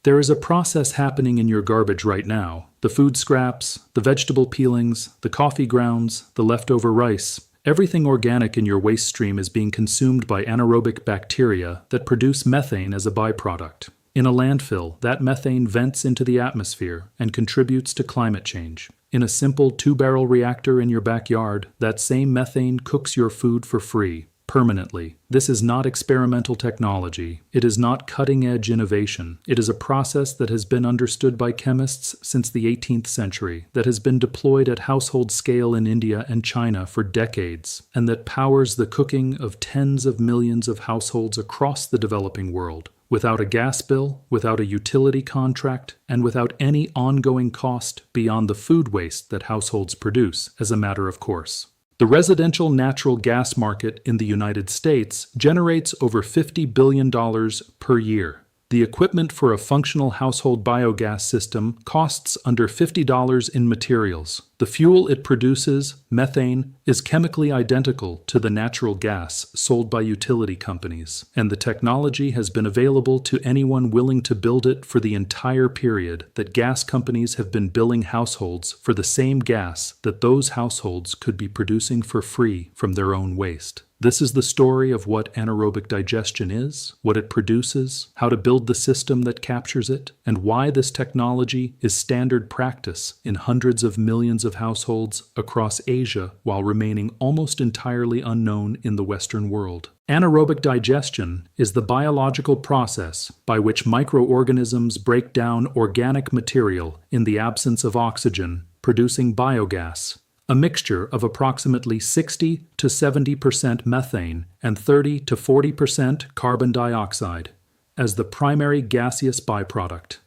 There is a process happening in your garbage right now. The food scraps, the vegetable peelings, the coffee grounds, the leftover rice. Everything organic in your waste stream is being consumed by anaerobic bacteria that produce methane as a byproduct. In a landfill, that methane vents into the atmosphere and contributes to climate change. In a simple 2-barrel reactor in your backyard, that same methane cooks your food for free, permanently. This is not experimental technology. It is not cutting-edge innovation. It is a process that has been understood by chemists since the 18th century, that has been deployed at household scale in India and China for decades, and that powers the cooking of tens of millions of households across the developing world, without a gas bill, without a utility contract, and without any ongoing cost beyond the food waste that households produce, as a matter of course. The residential natural gas market in the United States generates over $50 billion per year. The equipment for a functional household biogas system costs under $50 in materials. The fuel it produces, methane, is chemically identical to the natural gas sold by utility companies, and the technology has been available to anyone willing to build it for the entire period that gas companies have been billing households for the same gas that those households could be producing for free from their own waste. This is the story of what anaerobic digestion is, what it produces, how to build the system that captures it, and why this technology is standard practice in hundreds of millions of households across Asia while remaining almost entirely unknown in the Western world. Anaerobic digestion is the biological process by which microorganisms break down organic material in the absence of oxygen, producing biogas, a mixture of approximately 60 to 70% methane and 30 to 40% carbon dioxide, as the primary gaseous byproduct.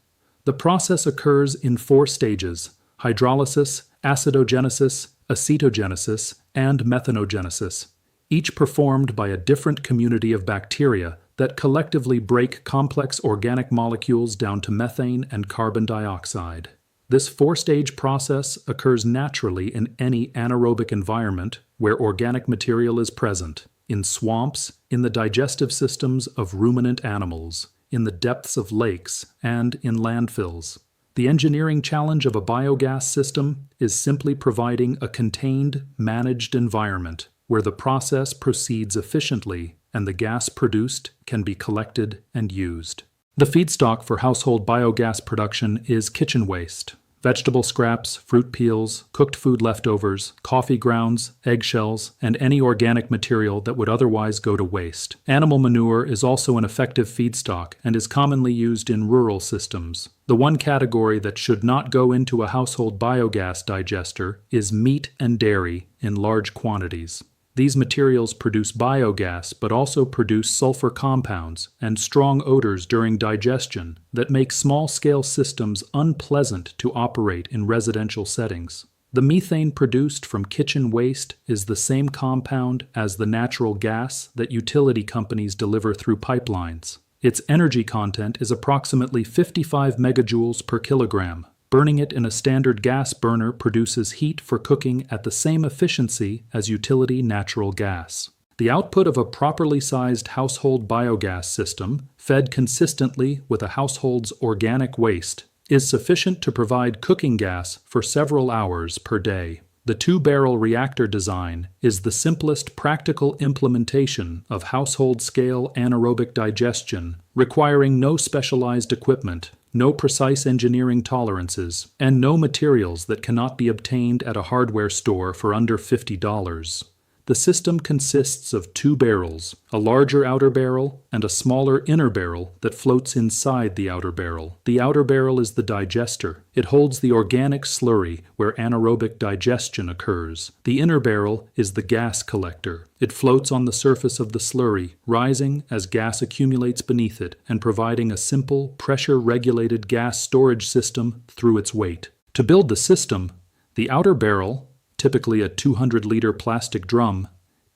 The process occurs in 4 stages: hydrolysis, acidogenesis, acetogenesis, and methanogenesis, each performed by a different community of bacteria that collectively break complex organic molecules down to methane and carbon dioxide. This 4-stage process occurs naturally in any anaerobic environment where organic material is present, in swamps, in the digestive systems of ruminant animals, in the depths of lakes, and in landfills. The engineering challenge of a biogas system is simply providing a contained, managed environment where the process proceeds efficiently and the gas produced can be collected and used. The feedstock for household biogas production is kitchen waste. Vegetable scraps, fruit peels, cooked food leftovers, coffee grounds, eggshells, and any organic material that would otherwise go to waste. Animal manure is also an effective feedstock and is commonly used in rural systems. The one category that should not go into a household biogas digester is meat and dairy in large quantities. These materials produce biogas but also produce sulfur compounds and strong odors during digestion that make small-scale systems unpleasant to operate in residential settings. The methane produced from kitchen waste is the same compound as the natural gas that utility companies deliver through pipelines. Its energy content is approximately 55 megajoules per kilogram. Burning it in a standard gas burner produces heat for cooking at the same efficiency as utility natural gas. The output of a properly sized household biogas system, fed consistently with a household's organic waste, is sufficient to provide cooking gas for several hours per day. The 2-barrel reactor design is the simplest practical implementation of household-scale anaerobic digestion, requiring no specialized equipment, no precise engineering tolerances, and no materials that cannot be obtained at a hardware store for under $50. The system consists of 2 barrels, a larger outer barrel and a smaller inner barrel that floats inside the outer barrel. The outer barrel is the digester. It holds the organic slurry where anaerobic digestion occurs. The inner barrel is the gas collector. It floats on the surface of the slurry, rising as gas accumulates beneath it and providing a simple, pressure-regulated gas storage system through its weight. To build the system, the outer barrel, typically a 200-liter plastic drum,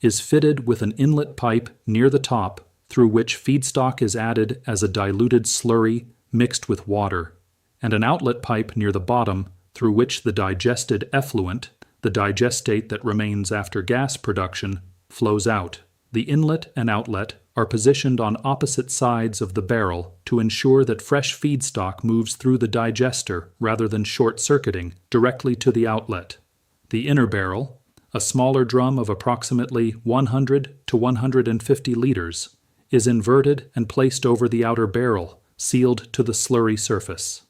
is fitted with an inlet pipe near the top through which feedstock is added as a diluted slurry mixed with water, and an outlet pipe near the bottom through which the digested effluent, the digestate that remains after gas production, flows out. The inlet and outlet are positioned on opposite sides of the barrel to ensure that fresh feedstock moves through the digester rather than short-circuiting directly to the outlet. The inner barrel, a smaller drum of approximately 100 to 150 liters, is inverted and placed over the outer barrel, sealed to the slurry surface.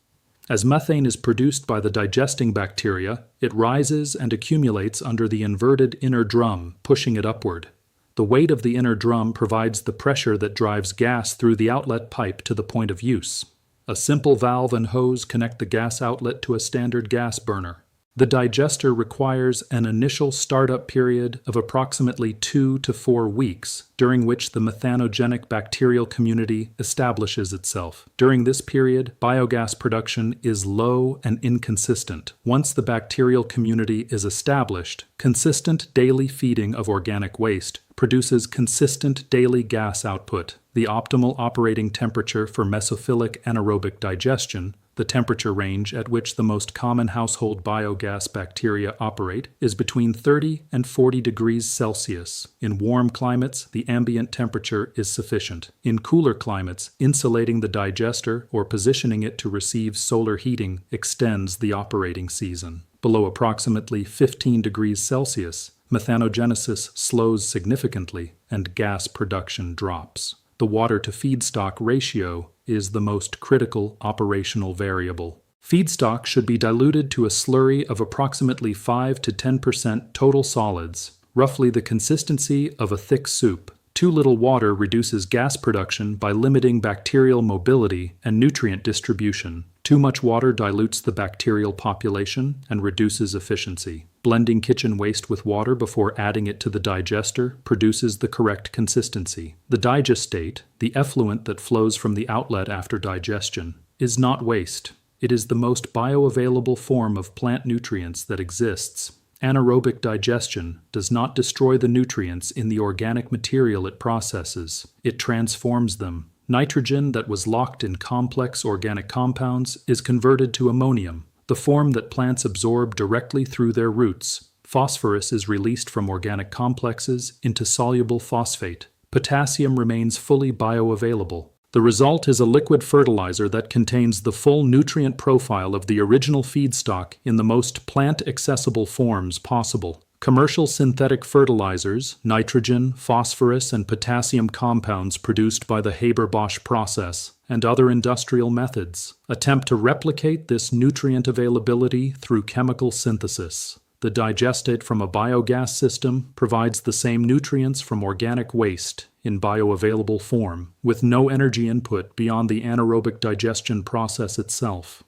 As methane is produced by the digesting bacteria, it rises and accumulates under the inverted inner drum, pushing it upward. The weight of the inner drum provides the pressure that drives gas through the outlet pipe to the point of use. A simple valve and hose connect the gas outlet to a standard gas burner. The digester requires an initial startup period of approximately 2 to 4 weeks, during which the methanogenic bacterial community establishes itself. During this period, biogas production is low and inconsistent. Once the bacterial community is established, consistent daily feeding of organic waste produces consistent daily gas output. The optimal operating temperature for mesophilic anaerobic digestion, the temperature range at which the most common household biogas bacteria operate, is between 30 and 40 degrees Celsius. In warm climates, the ambient temperature is sufficient. In cooler climates, insulating the digester or positioning it to receive solar heating extends the operating season. Below approximately 15 degrees Celsius, methanogenesis slows significantly and gas production drops. The water-to-feedstock ratio is the most critical operational variable. Feedstock should be diluted to a slurry of approximately 5 to 10% total solids, roughly the consistency of a thick soup. Too little water reduces gas production by limiting bacterial mobility and nutrient distribution. Too much water dilutes the bacterial population and reduces efficiency. Blending kitchen waste with water before adding it to the digester produces the correct consistency. The digestate, the effluent that flows from the outlet after digestion, is not waste. It is the most bioavailable form of plant nutrients that exists. Anaerobic digestion does not destroy the nutrients in the organic material it processes. It transforms them. Nitrogen that was locked in complex organic compounds is converted to ammonium, the form that plants absorb directly through their roots. Phosphorus is released from organic complexes into soluble phosphate. Potassium remains fully bioavailable. The result is a liquid fertilizer that contains the full nutrient profile of the original feedstock in the most plant-accessible forms possible. Commercial synthetic fertilizers, nitrogen, phosphorus, and potassium compounds produced by the Haber-Bosch process, and other industrial methods, attempt to replicate this nutrient availability through chemical synthesis. The digestate from a biogas system provides the same nutrients from organic waste in bioavailable form, with no energy input beyond the anaerobic digestion process itself.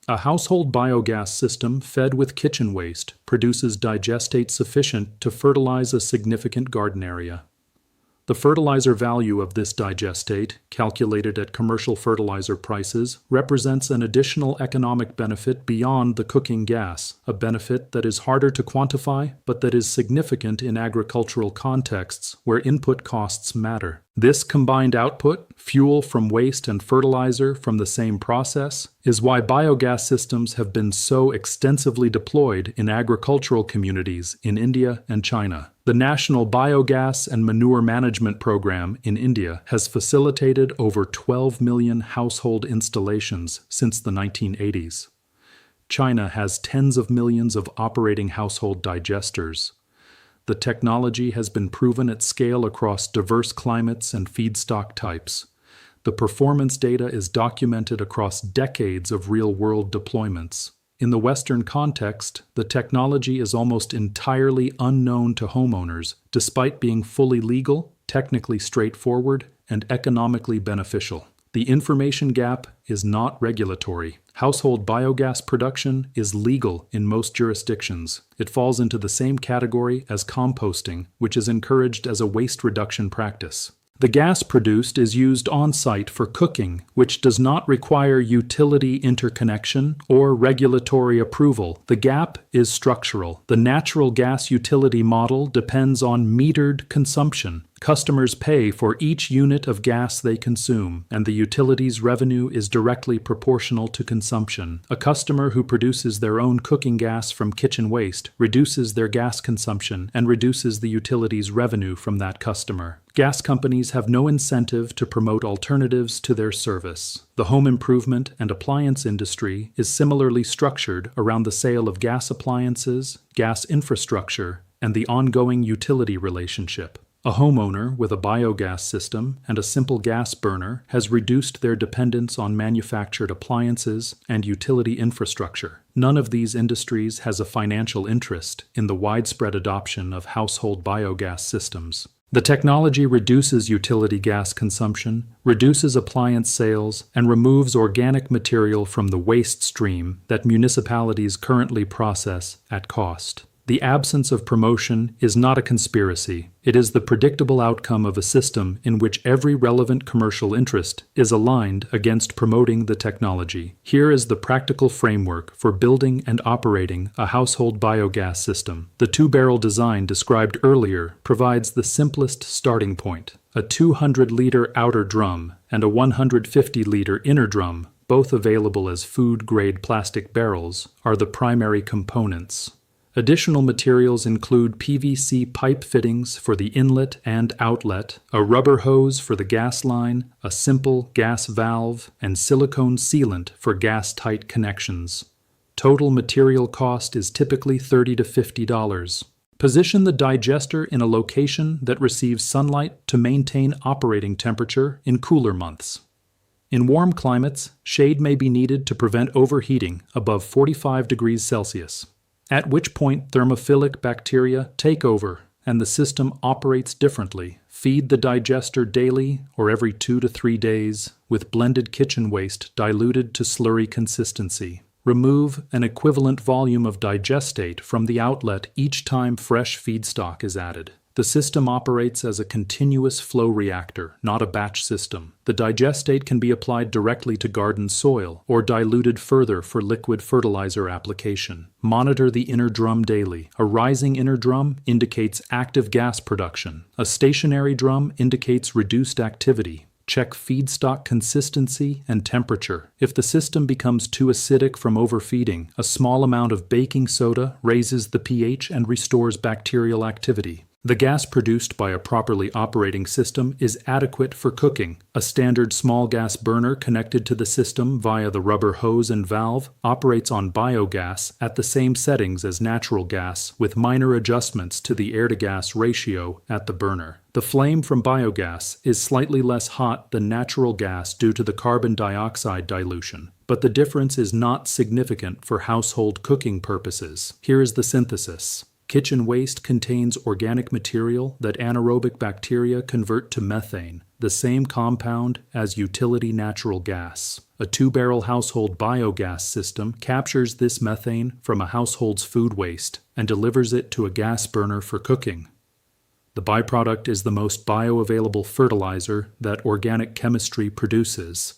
A household biogas system fed with kitchen waste produces digestate sufficient to fertilize a significant garden area. The fertilizer value of this digestate, calculated at commercial fertilizer prices, represents an additional economic benefit beyond the cooking gas, a benefit that is harder to quantify but that is significant in agricultural contexts where input costs matter. This combined output, fuel from waste and fertilizer from the same process, is why biogas systems have been so extensively deployed in agricultural communities in India and China. The National Biogas and Manure Management Program in India has facilitated over 12 million household installations since the 1980s. China has tens of millions of operating household digesters. The technology has been proven at scale across diverse climates and feedstock types. The performance data is documented across decades of real-world deployments. In the Western context, the technology is almost entirely unknown to homeowners, despite being fully legal, technically straightforward, and economically beneficial. The information gap is not regulatory. Household biogas production is legal in most jurisdictions. It falls into the same category as composting, which is encouraged as a waste reduction practice. The gas produced is used on-site for cooking, which does not require utility interconnection or regulatory approval. The gap is structural. The natural gas utility model depends on metered consumption. Customers pay for each unit of gas they consume, and the utility's revenue is directly proportional to consumption. A customer who produces their own cooking gas from kitchen waste reduces their gas consumption and reduces the utility's revenue from that customer. Gas companies have no incentive to promote alternatives to their service. The home improvement and appliance industry is similarly structured around the sale of gas appliances, gas infrastructure, and the ongoing utility relationship. A homeowner with a biogas system and a simple gas burner has reduced their dependence on manufactured appliances and utility infrastructure. None of these industries has a financial interest in the widespread adoption of household biogas systems. The technology reduces utility gas consumption, reduces appliance sales, and removes organic material from the waste stream that municipalities currently process at cost. The absence of promotion is not a conspiracy. It is the predictable outcome of a system in which every relevant commercial interest is aligned against promoting the technology. Here is the practical framework for building and operating a household biogas system. The two-barrel design described earlier provides the simplest starting point. A 200-liter outer drum and a 150-liter inner drum, both available as food-grade plastic barrels, are the primary components. Additional materials include PVC pipe fittings for the inlet and outlet, a rubber hose for the gas line, a simple gas valve, and silicone sealant for gas-tight connections. Total material cost is typically $30 to $50. Position the digester in a location that receives sunlight to maintain operating temperature in cooler months. In warm climates, shade may be needed to prevent overheating above 45 degrees Celsius. At which point thermophilic bacteria take over and the system operates differently. Feed the digester daily or every 2 to 3 days with blended kitchen waste diluted to slurry consistency. Remove an equivalent volume of digestate from the outlet each time fresh feedstock is added. The system operates as a continuous flow reactor, not a batch system. The digestate can be applied directly to garden soil or diluted further for liquid fertilizer application. Monitor the inner drum daily. A rising inner drum indicates active gas production. A stationary drum indicates reduced activity. Check feedstock consistency and temperature. If the system becomes too acidic from overfeeding, a small amount of baking soda raises the pH and restores bacterial activity. The gas produced by a properly operating system is adequate for cooking. A standard small gas burner connected to the system via the rubber hose and valve operates on biogas at the same settings as natural gas, with minor adjustments to the air-to-gas ratio at the burner. The flame from biogas is slightly less hot than natural gas due to the carbon dioxide dilution, but the difference is not significant for household cooking purposes. Here is the synthesis. Kitchen waste contains organic material that anaerobic bacteria convert to methane, the same compound as utility natural gas. A two-barrel household biogas system captures this methane from a household's food waste and delivers it to a gas burner for cooking. The byproduct is the most bioavailable fertilizer that organic chemistry produces.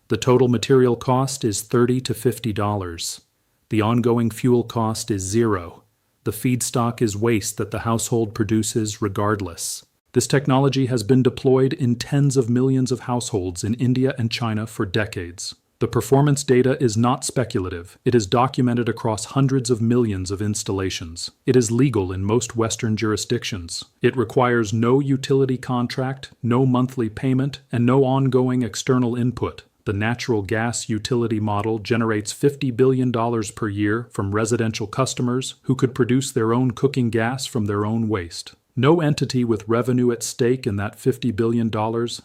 The total material cost is $30 to $50. The ongoing fuel cost is $0. The feedstock is waste that the household produces regardless. This technology has been deployed in tens of millions of households in India and China for decades. The performance data is not speculative. It is documented across hundreds of millions of installations. It is legal in most Western jurisdictions. It requires no utility contract, no monthly payment, and no ongoing external input. The natural gas utility model generates $50 billion per year from residential customers who could produce their own cooking gas from their own waste. No entity with revenue at stake in that $50 billion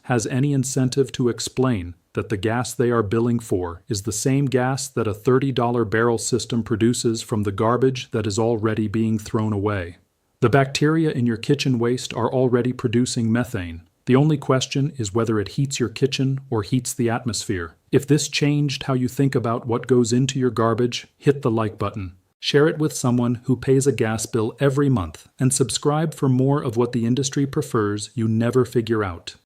has any incentive to explain that the gas they are billing for is the same gas that a $30 barrel system produces from the garbage that is already being thrown away. The bacteria in your kitchen waste are already producing methane. The only question is whether it heats your kitchen or heats the atmosphere. If this changed how you think about what goes into your garbage, hit the like button. Share it with someone who pays a gas bill every month, and subscribe for more of what the industry prefers you never figure out.